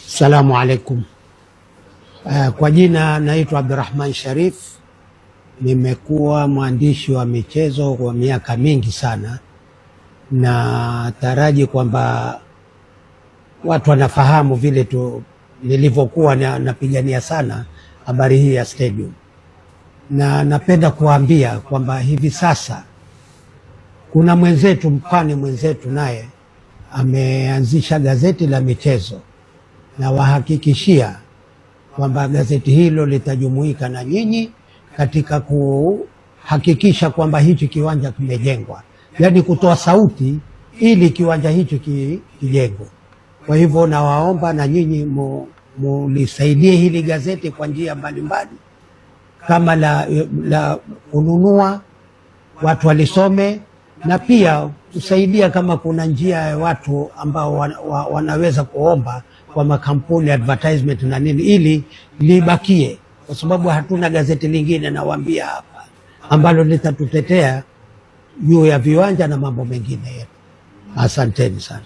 Assalamu alaikum. Kwa jina naitwa Abdurrahman Sharif. Nimekuwa mwandishi wa michezo kwa miaka mingi sana, na taraji kwamba watu wanafahamu vile tu nilivyokuwa napigania sana habari hii ya stadium, na napenda kuambia kwamba hivi sasa kuna mwenzetu mpani mwenzetu naye ameanzisha gazeti la michezo, na wahakikishia kwamba gazeti hilo litajumuika na nyinyi katika kuhakikisha kwamba hichi kiwanja kimejengwa, yaani kutoa sauti ili kiwanja hicho kijengwe. Kwa hivyo nawaomba na nyinyi mulisaidie hili gazeti kwa njia mbalimbali, kama la kununua watu walisome, na pia kusaidia kama kuna njia ya watu ambao wanaweza kuomba kwa makampuni advertisement na nini, ili libakie, kwa sababu hatuna gazeti lingine nawaambia hapa ambalo litatutetea juu ya viwanja na mambo mengine yetu. Asanteni sana.